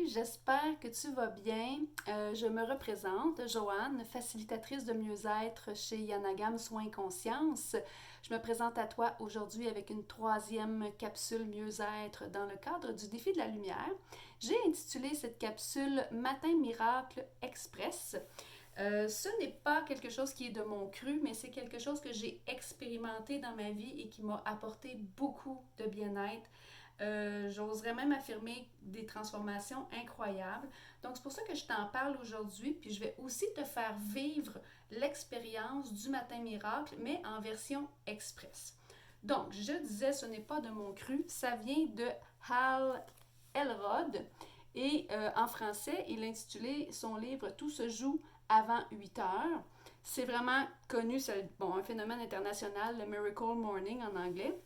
j'espère que tu vas bien. Je me représente, Joanne, facilitatrice de mieux-être chez Yanagam Soins Conscience. Je me présente à toi aujourd'hui avec une troisième capsule mieux-être dans le cadre du défi de la lumière. J'ai intitulé cette capsule Matin Miracle Express. Ce n'est pas quelque chose qui est de mon cru, mais c'est quelque chose que j'ai expérimenté dans ma vie et qui m'a apporté beaucoup de bien-être. J'oserais même affirmer des transformations incroyables. Donc, c'est pour ça que je t'en parle aujourd'hui. Puis, je vais aussi te faire vivre l'expérience du Matin Miracle, mais en version express. Donc, je disais, ce n'est pas de mon cru. Ça vient de Hal Elrod. Et en français, il a intitulé son livre Tout se joue avant 8 heures. C'est vraiment connu, c'est un phénomène international, le Miracle Morning en anglais.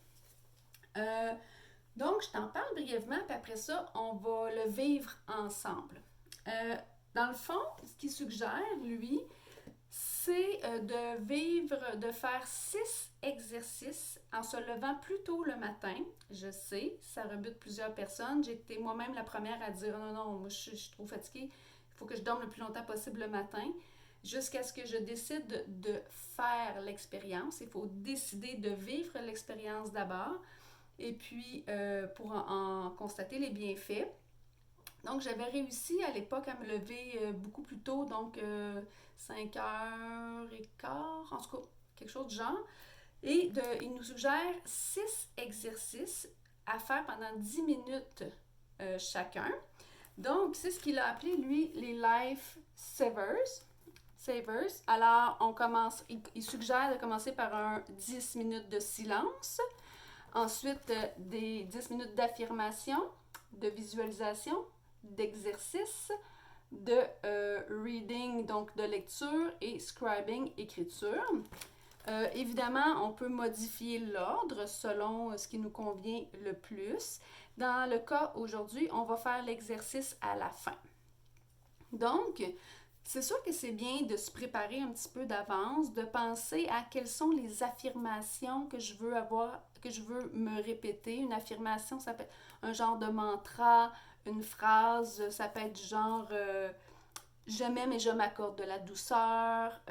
Donc, je t'en parle brièvement, puis après ça, on va le vivre ensemble. Euh, dans le fond, ce qu'il suggère, lui, c'est de faire 6 exercices en se levant plus tôt le matin. Je sais, ça rebute plusieurs personnes. J'ai été moi-même la première à dire non, non, moi je suis trop fatiguée, il faut que je dorme le plus longtemps possible le matin. Jusqu'à ce que je décide de faire l'expérience. Il faut décider de vivre l'expérience d'abord et puis pour en constater les bienfaits. Donc, j'avais réussi à l'époque à me lever beaucoup plus tôt, donc 5h15, en tout cas, quelque chose du genre. Et il nous suggère 6 exercices à faire pendant 10 minutes chacun. Donc, c'est ce qu'il a appelé, lui, les Life Savers. Alors, il suggère de commencer par un 10 minutes de silence. Ensuite, des 10 minutes d'affirmation, de visualisation, d'exercice, de reading, donc de lecture, et scribing, écriture. Évidemment, on peut modifier l'ordre selon ce qui nous convient le plus. Dans le cas aujourd'hui, on va faire l'exercice à la fin. Donc, c'est sûr que c'est bien de se préparer un petit peu d'avance, de penser à quelles sont les affirmations que je veux avoir, que je veux me répéter. Une affirmation, ça peut être un genre de mantra, une phrase, ça peut être du genre je m'aime et je m'accorde de la douceur,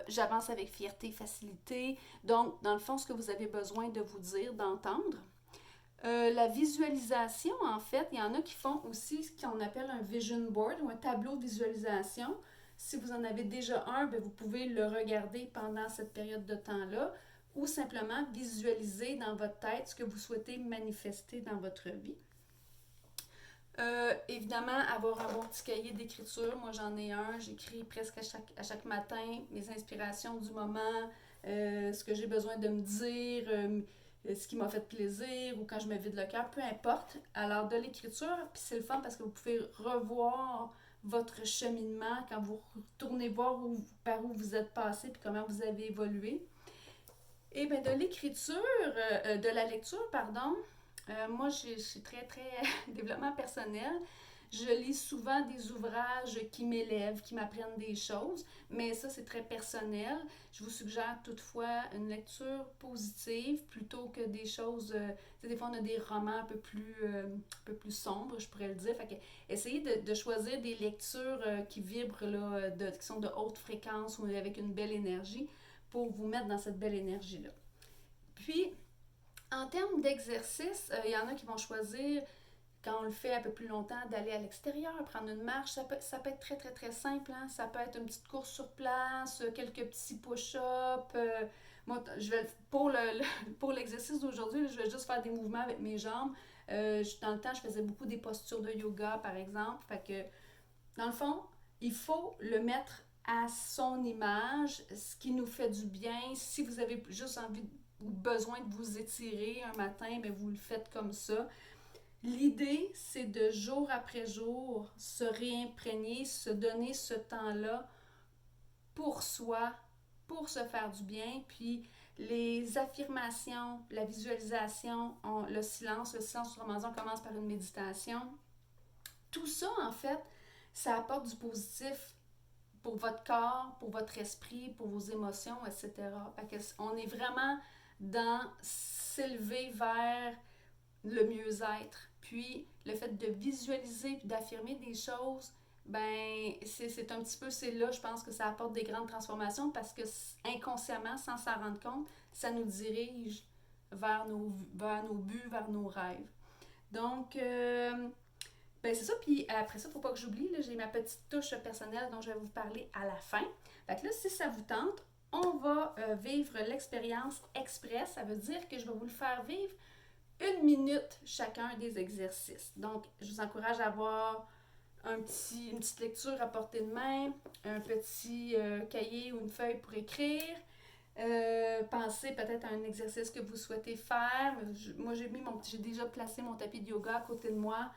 j'avance avec fierté, facilité. Donc, dans le fond, ce que vous avez besoin de vous dire, d'entendre. La visualisation, en fait, il y en a qui font aussi ce qu'on appelle un vision board ou un tableau de visualisation. Si vous en avez déjà un, bien, vous pouvez le regarder pendant cette période de temps-là ou simplement visualiser dans votre tête ce que vous souhaitez manifester dans votre vie. Évidemment, avoir un bon petit cahier d'écriture. Moi, j'en ai un. J'écris presque à chaque matin mes inspirations du moment, ce que j'ai besoin de me dire, ce qui m'a fait plaisir ou quand je me vide le cœur, peu importe. Alors, de l'écriture, puis c'est le fun parce que vous pouvez revoir votre cheminement quand vous retournez voir par où vous êtes passé puis comment vous avez évolué. Et bien, de l'écriture, de la lecture, pardon, moi, je suis très, très développement personnel. Je lis souvent des ouvrages qui m'élèvent, qui m'apprennent des choses, mais ça, c'est très personnel. Je vous suggère toutefois une lecture positive plutôt que des choses... des fois, on a des romans un peu plus sombres, je pourrais le dire. Fait que, essayez de choisir des lectures qui vibrent, là, qui sont de haute fréquence ou avec une belle énergie pour vous mettre dans cette belle énergie-là. Puis, en termes d'exercice, il y en a qui vont choisir, quand on le fait un peu plus longtemps, d'aller à l'extérieur, prendre une marche. Ça peut être très, très, très simple. Hein? Ça peut être une petite course sur place, quelques petits push-ups. Moi, pour l'exercice d'aujourd'hui, je vais juste faire des mouvements avec mes jambes. Dans le temps, je faisais beaucoup des postures de yoga, par exemple. Fait que, dans le fond, il faut le mettre à son image, ce qui nous fait du bien. Si vous avez juste envie ou besoin de vous étirer un matin, mais vous le faites comme ça. L'idée, c'est de jour après jour se réimprégner, se donner ce temps-là pour soi, pour se faire du bien. Puis les affirmations, la visualisation, le silence, autrement dit, on commence par une méditation. Tout ça, en fait, ça apporte du positif pour votre corps, pour votre esprit, pour vos émotions, etc. Fait que on est vraiment dans s'élever vers le mieux-être. Puis le fait de visualiser puis d'affirmer des choses, ben c'est un petit peu, c'est là, je pense que ça apporte des grandes transformations parce que inconsciemment, sans s'en rendre compte, ça nous dirige vers nos buts, vers nos rêves. Donc, ben c'est ça. Puis après ça, il ne faut pas que j'oublie, là, j'ai ma petite touche personnelle dont je vais vous parler à la fin. Fait que là, si ça vous tente, on va vivre l'expérience express. Ça veut dire que je vais vous le faire vivre 1 minute chacun des exercices. Donc, je vous encourage à avoir une petite lecture à portée de main, un petit cahier ou une feuille pour écrire. Pensez peut-être à un exercice que vous souhaitez faire. Moi, j'ai déjà placé mon tapis de yoga à côté de moi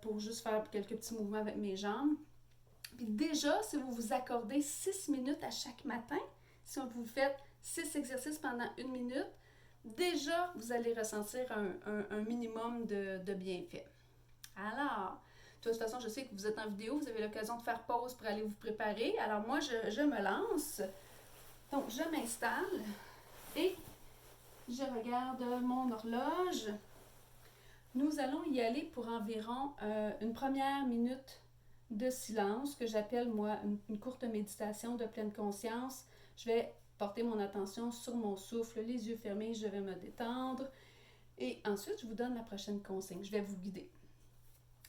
pour juste faire quelques petits mouvements avec mes jambes. Puis déjà, si vous vous accordez 6 minutes à chaque matin, si vous faites 6 exercices pendant 1 minute, déjà, vous allez ressentir un minimum de bienfaits. Alors, de toute façon, je sais que vous êtes en vidéo, vous avez l'occasion de faire pause pour aller vous préparer. Alors moi, je me lance. Donc, je m'installe et je regarde mon horloge. Nous allons y aller pour environ une première minute de silence que j'appelle, moi, une courte méditation de pleine conscience. Je vais porter mon attention sur mon souffle, les yeux fermés, je vais me détendre. Et ensuite, je vous donne la prochaine consigne. Je vais vous guider.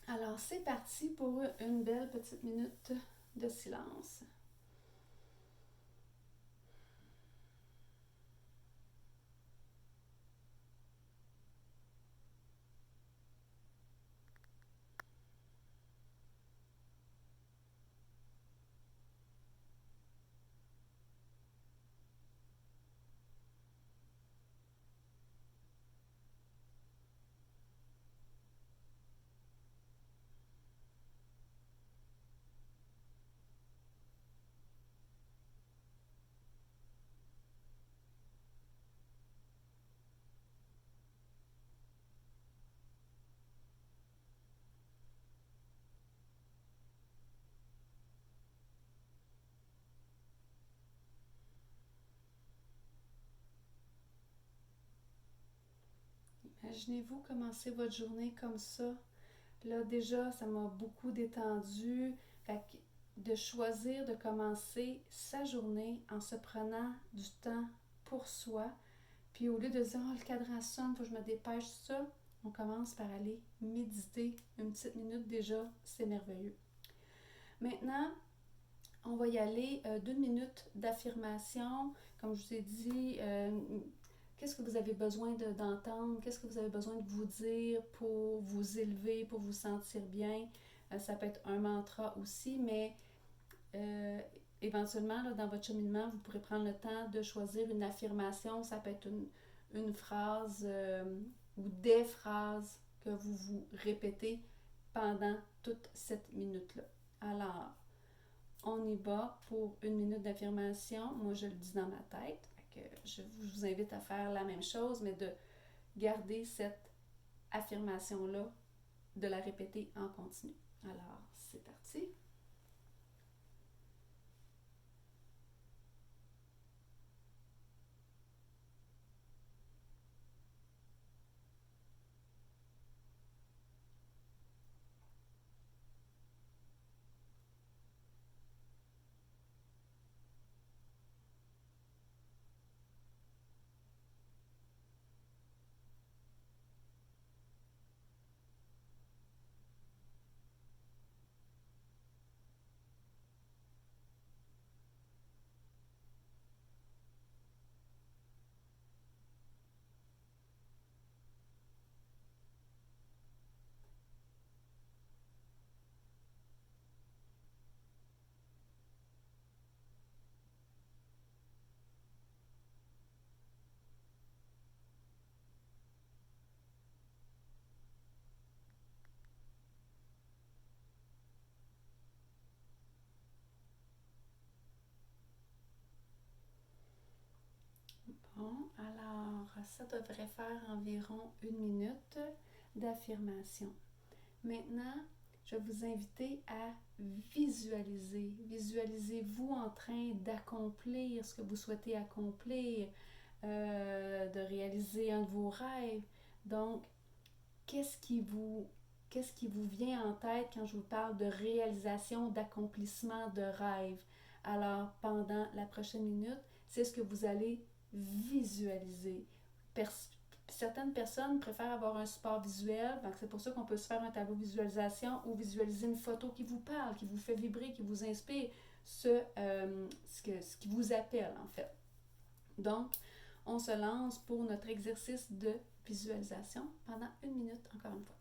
Alors, c'est parti pour une belle petite minute de silence. Imaginez-vous commencer votre journée comme ça. Là, déjà, ça m'a beaucoup détendu. Fait que de choisir de commencer sa journée en se prenant du temps pour soi. Puis au lieu de dire, oh, le cadran sonne, faut que je me dépêche, ça, on commence par aller méditer une petite minute déjà, c'est merveilleux. Maintenant, on va y aller d'1 minute d'affirmation. Comme je vous ai dit, qu'est-ce que vous avez besoin d'entendre? Qu'est-ce que vous avez besoin de vous dire pour vous élever, pour vous sentir bien? Ça peut être un mantra aussi, mais éventuellement, là, dans votre cheminement, vous pourrez prendre le temps de choisir une affirmation. Ça peut être une phrase ou des phrases que vous vous répétez pendant toute cette minute-là. Alors, on y va pour 1 minute d'affirmation. Moi, je le dis dans ma tête. Je vous invite à faire la même chose, mais de garder cette affirmation-là, de la répéter en continu. Alors, c'est parti. Bon, alors, ça devrait faire environ 1 minute d'affirmation. Maintenant, je vais vous inviter à visualiser. Visualisez-vous en train d'accomplir ce que vous souhaitez accomplir, de réaliser un de vos rêves. Donc, qu'est-ce qui vous qu'est-ce qui vous vient en tête quand je vous parle de réalisation, d'accomplissement, de rêve. Alors, pendant la prochaine minute, c'est ce que vous allez visualiser. Certaines personnes préfèrent avoir un support visuel, donc c'est pour ça qu'on peut se faire un tableau de visualisation ou visualiser une photo qui vous parle, qui vous fait vibrer, qui vous inspire, ce qui vous appelle en fait. Donc, on se lance pour notre exercice de visualisation pendant 1 minute, encore une fois.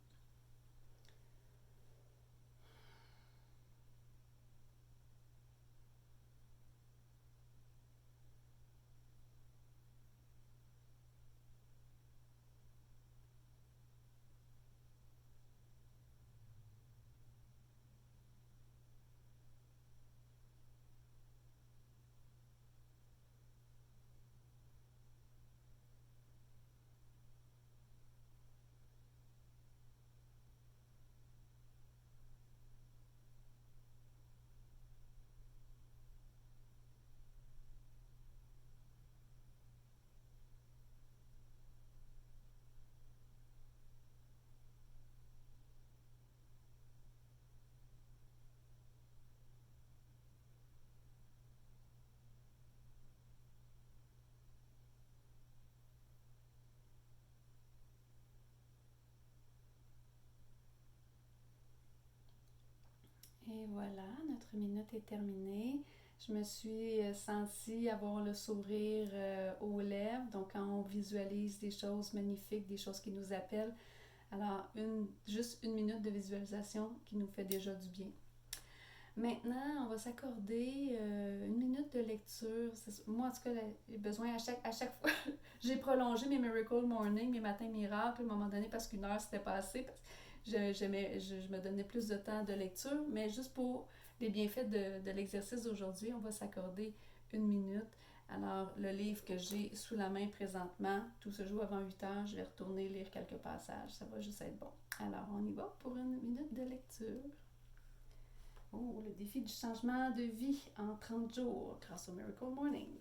Et voilà, notre minute est terminée. Je me suis sentie avoir le sourire aux lèvres. Donc, quand on visualise des choses magnifiques, des choses qui nous appellent, alors juste 1 minute de visualisation qui nous fait déjà du bien. Maintenant, on va s'accorder 1 minute de lecture. Moi, en tout cas, j'ai besoin à chaque fois. J'ai prolongé mes Miracle Morning, mes matins miracles, à un moment donné, parce qu'une heure, c'était pas assez. Je me donnais plus de temps de lecture, mais juste pour les bienfaits de l'exercice d'aujourd'hui, on va s'accorder 1 minute. Alors, le livre que j'ai sous la main présentement, tout se joue avant 8 heures, je vais retourner lire quelques passages. Ça va juste être bon. Alors, on y va pour 1 minute de lecture. Oh, le défi du changement de vie en 30 jours grâce au Miracle Morning.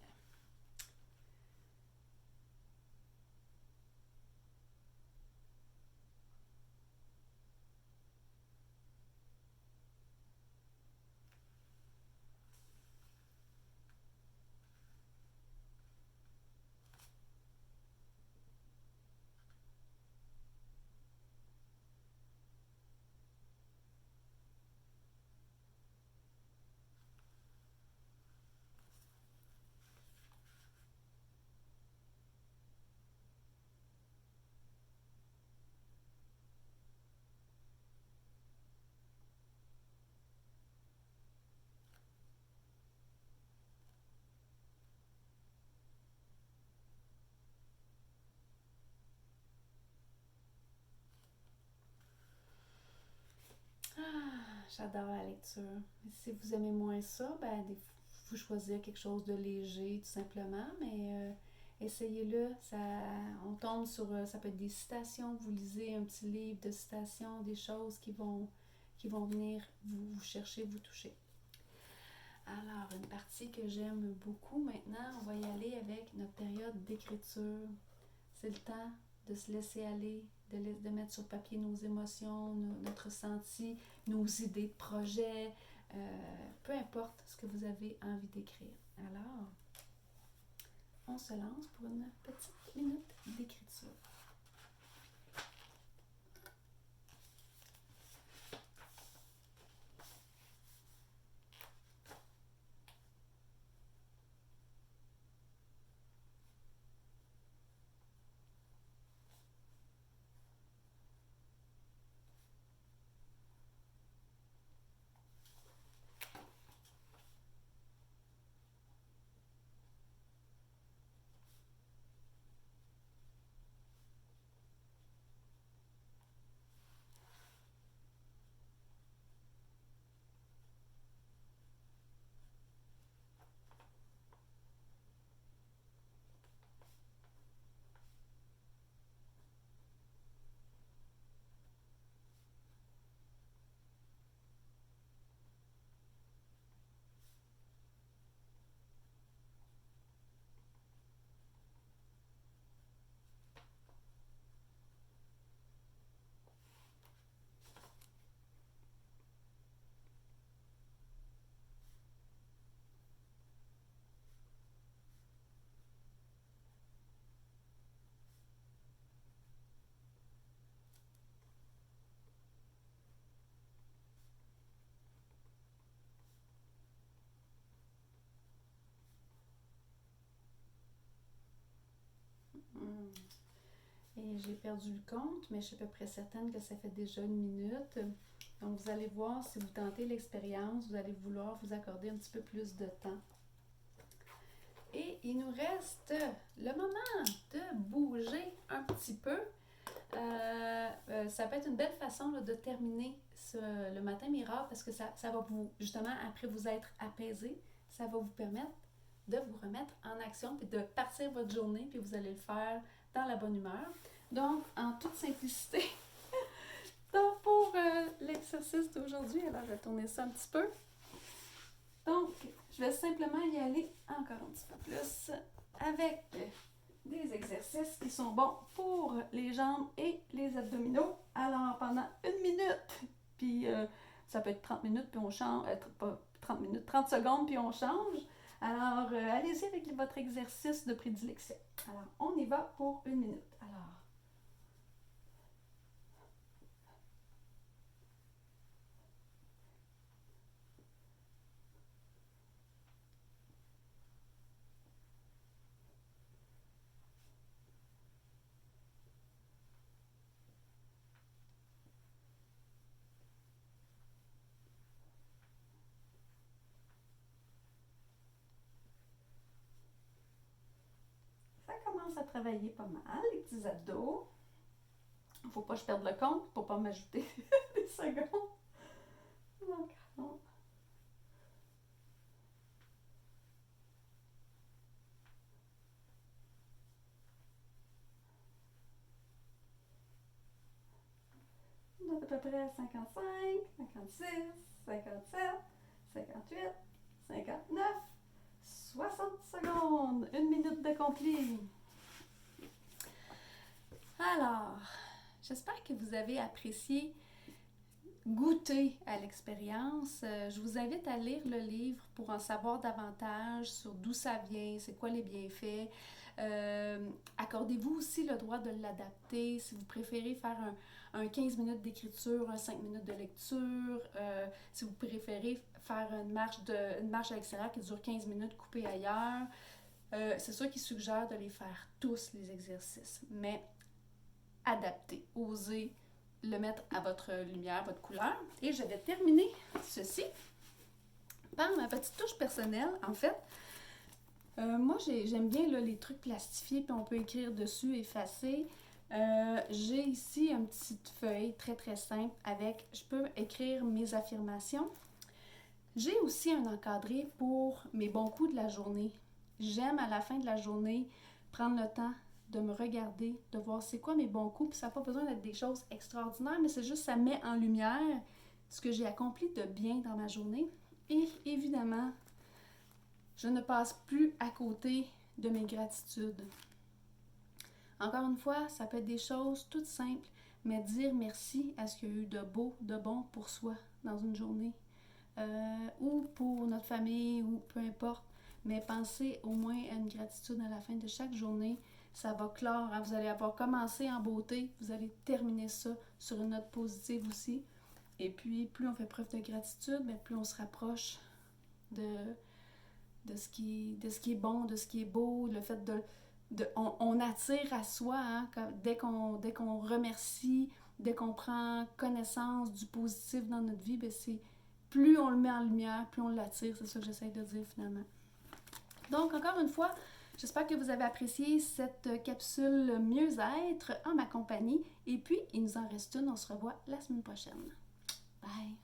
Ah, j'adore la lecture. Si vous aimez moins ça, ben, vous choisir quelque chose de léger, tout simplement, mais essayez-le. On tombe sur, ça peut être des citations, vous lisez un petit livre de citations, des choses qui vont venir vous chercher, vous toucher. Alors, une partie que j'aime beaucoup maintenant, on va y aller avec notre période d'écriture. C'est le temps de se laisser aller, de mettre sur papier nos émotions, notre ressenti, nos idées de projet, peu importe ce que vous avez envie d'écrire. Alors, on se lance pour une petite minute d'écriture. j'ai perdu le compte, mais je suis à peu près certaine que ça fait déjà 1 minute. Donc, vous allez voir, si vous tentez l'expérience, vous allez vouloir vous accorder un petit peu plus de temps. Et il nous reste le moment de bouger un petit peu. Ça peut être une belle façon là, de terminer le matin miracle parce que ça va vous, justement, après vous être apaisé, ça va vous permettre de vous remettre en action puis de partir votre journée puis vous allez le faire dans la bonne humeur. Donc, en toute simplicité, donc pour l'exercice d'aujourd'hui, alors je vais tourner ça un petit peu. Donc, je vais simplement y aller encore un petit peu plus avec des exercices qui sont bons pour les jambes et les abdominaux. Alors, pendant 1 minute, puis ça peut être 30 minutes, puis on change, pas 30 minutes, 30 secondes, puis on change. Alors, allez-y avec votre exercice de prédilection. Alors, on y va pour 1 minute. Alors, ça commence à travailler pas mal, les petits abdos. Il ne faut pas que je perde le compte pour ne pas m'ajouter des secondes. Donc, on... On est à peu près à 55, 56, 57, 58, 59, 60 secondes. 1 minute d'accompli. Alors, j'espère que vous avez apprécié goûter à l'expérience. Je vous invite à lire le livre pour en savoir davantage sur d'où ça vient, c'est quoi les bienfaits. Accordez-vous aussi le droit de l'adapter si vous préférez faire un 15 minutes d'écriture, un 5 minutes de lecture, si vous préférez faire une marche à l'extérieur qui dure 15 minutes coupée ailleurs. C'est sûr qu'ils suggèrent de les faire tous les exercices, mais adaptez, osez le mettre à votre lumière, votre couleur. Et je vais terminer ceci par ma petite touche personnelle. En fait, moi, j'aime bien là, les trucs plastifiés, puis on peut écrire dessus, effacer. J'ai ici une petite feuille très très simple avec, je peux écrire mes affirmations. J'ai aussi un encadré pour mes bons coups de la journée. J'aime à la fin de la journée prendre le temps de me regarder, de voir c'est quoi mes bons coups, puis ça n'a pas besoin d'être des choses extraordinaires, mais c'est juste ça met en lumière ce que j'ai accompli de bien dans ma journée. Et évidemment, je ne passe plus à côté de mes gratitudes. Encore une fois, ça peut être des choses toutes simples, mais dire merci à ce qu'il y a eu de beau, de bon pour soi dans une journée, ou pour notre famille, ou peu importe, mais pensez au moins à une gratitude à la fin de chaque journée. Ça va clore, hein? Vous allez avoir commencé en beauté, vous allez terminer ça sur une note positive aussi. Et puis, plus on fait preuve de gratitude, mais plus on se rapproche de ce qui est bon, de ce qui est beau, le fait on attire à soi, hein, dès qu'on remercie, dès qu'on prend connaissance du positif dans notre vie, ben c'est plus on le met en lumière, plus on l'attire, c'est ça que j'essaie de dire finalement. Donc, encore une fois, j'espère que vous avez apprécié cette capsule mieux-être en ma compagnie. Et puis, il nous en reste une. On se revoit la semaine prochaine. Bye!